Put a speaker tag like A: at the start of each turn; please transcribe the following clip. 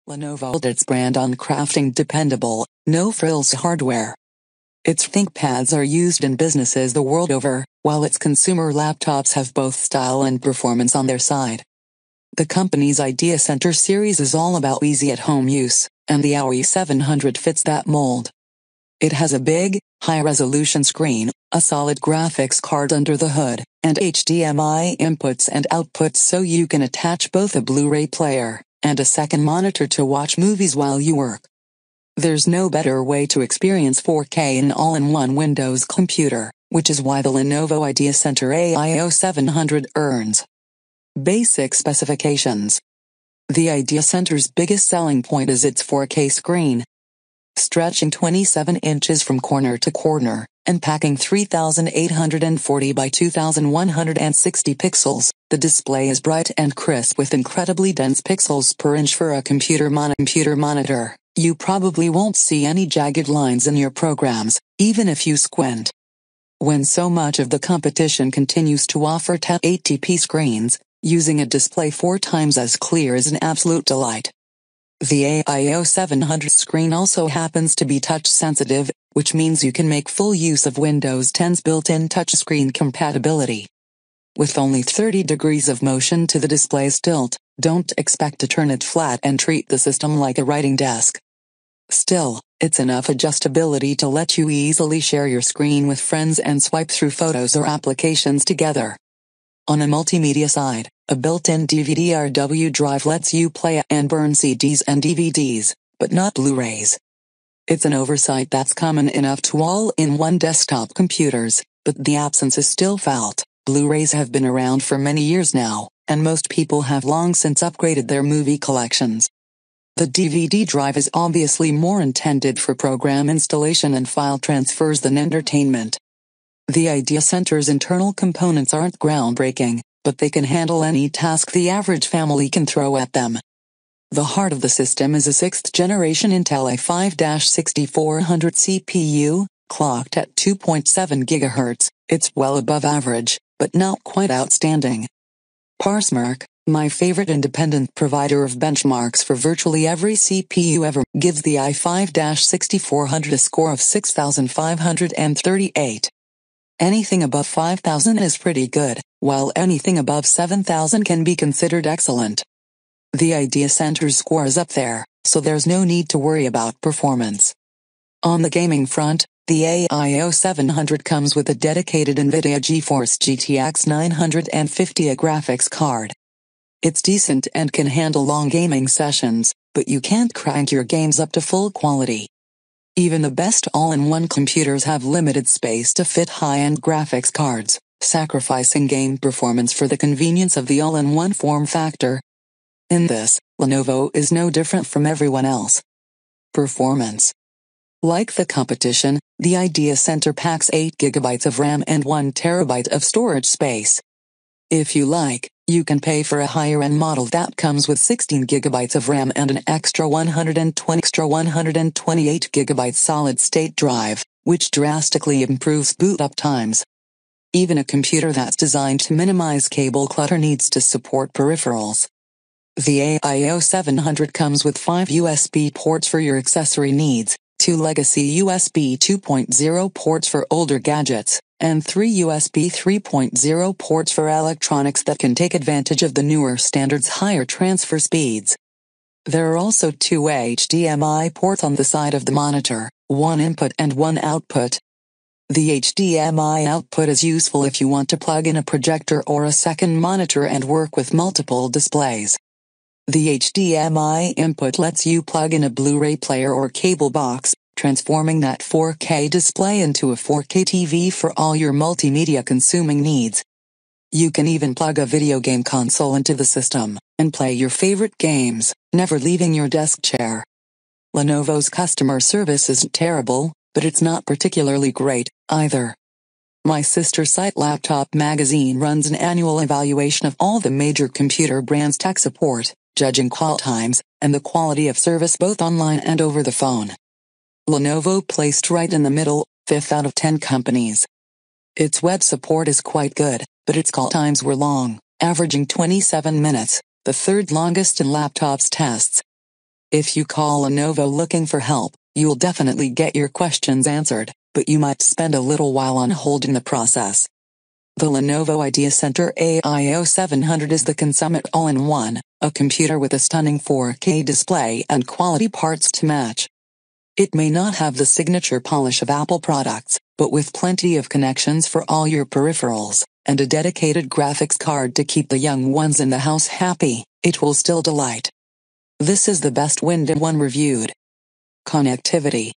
A: Lenovo built its brand on crafting dependable, no-frills hardware. Its ThinkPads are used in businesses the world over, while its consumer laptops have both style and performance on their side. The company's Ideacentre series is all about easy at-home use, and the AIO 700 fits that mold. It has a big, high-resolution screen, a solid graphics card under the hood, and HDMI inputs and outputs so you can attach both a Blu-ray player and a second monitor to watch movies while you work. There's no better way to experience 4K in an all-in-one Windows computer, which is why the Lenovo Ideacentre AIO 700 earns. Basic specifications. The Ideacentre's biggest selling point is its 4K screen. Stretching 27 inches from corner to corner, and packing 3,840 by 2,160 pixels, the display is bright and crisp with incredibly dense pixels per inch for a computer monitor. You probably won't see any jagged lines in your programs, even if you squint. When so much of the competition continues to offer 1080p screens, using a display 4 times as clear is an absolute delight. The AIO 700 screen also happens to be touch-sensitive, which means you can make full use of Windows 10's built-in touchscreen compatibility. With only 30 degrees of motion to the display's tilt, don't expect to turn it flat and treat the system like a writing desk. Still, it's enough adjustability to let you easily share your screen with friends and swipe through photos or applications together. On a multimedia side, a built-in DVD-RW drive lets you play and burn CDs and DVDs, but not Blu-rays. It's an oversight that's common enough to all-in-one desktop computers, but the absence is still felt. Blu-rays have been around for many years now, and most people have long since upgraded their movie collections. The DVD drive is obviously more intended for program installation and file transfers than entertainment. The Ideacentre's internal components aren't groundbreaking, but they can handle any task the average family can throw at them. The heart of the system is a 6th-generation Intel i5-6400 CPU, clocked at 2.7 GHz. It's well above average, but not quite outstanding. Parsmark, my favorite independent provider of benchmarks for virtually every CPU ever, gives the i5-6400 a score of 6,538. Anything above 5,000 is pretty good, while anything above 7,000 can be considered excellent. The Ideacentre's score is up there, so there's no need to worry about performance. On the gaming front, the AIO 700 comes with a dedicated NVIDIA GeForce GTX 950 graphics card. It's decent and can handle long gaming sessions, but you can't crank your games up to full quality. Even the best all-in-one computers have limited space to fit high-end graphics cards, sacrificing game performance for the convenience of the all-in-one form factor. In this, Lenovo is no different from everyone else. Performance. Like the competition, the Ideacentre packs 8 GB of RAM and 1 TB of storage space. If you like, you can pay for a higher-end model that comes with 16 GB of RAM and an extra 128 GB solid-state drive, which drastically improves boot-up times. Even a computer that's designed to minimize cable clutter needs to support peripherals. The AIO 700 comes with 5 USB ports for your accessory needs, 2 legacy USB 2.0 ports for older gadgets, and 3 USB 3.0 ports for electronics that can take advantage of the newer standard's higher transfer speeds. There are also 2 HDMI ports on the side of the monitor, 1 input and 1 output. The HDMI output is useful if you want to plug in a projector or a second monitor and work with multiple displays. The HDMI input lets you plug in a Blu-ray player or cable box, transforming that 4K display into a 4K TV for all your multimedia consuming needs. You can even plug a video game console into the system and play your favorite games, never leaving your desk chair. Lenovo's customer service isn't terrible, but it's not particularly great, either. My sister site Laptop Magazine runs an annual evaluation of all the major computer brands' tech support, judging call times and the quality of service both online and over the phone. Lenovo placed right in the middle, 5th out of 10 companies. Its web support is quite good, but its call times were long, averaging 27 minutes, the 3rd longest in laptops tests. If you call Lenovo looking for help, you'll definitely get your questions answered, but you might spend a little while on hold in the process. The Lenovo Ideacentre AIO 700 is the consummate all-in-one, a computer with a stunning 4K display and quality parts to match. It may not have the signature polish of Apple products, but with plenty of connections for all your peripherals, and a dedicated graphics card to keep the young ones in the house happy, it will still delight. This is the best Wind-in-One reviewed. Connectivity.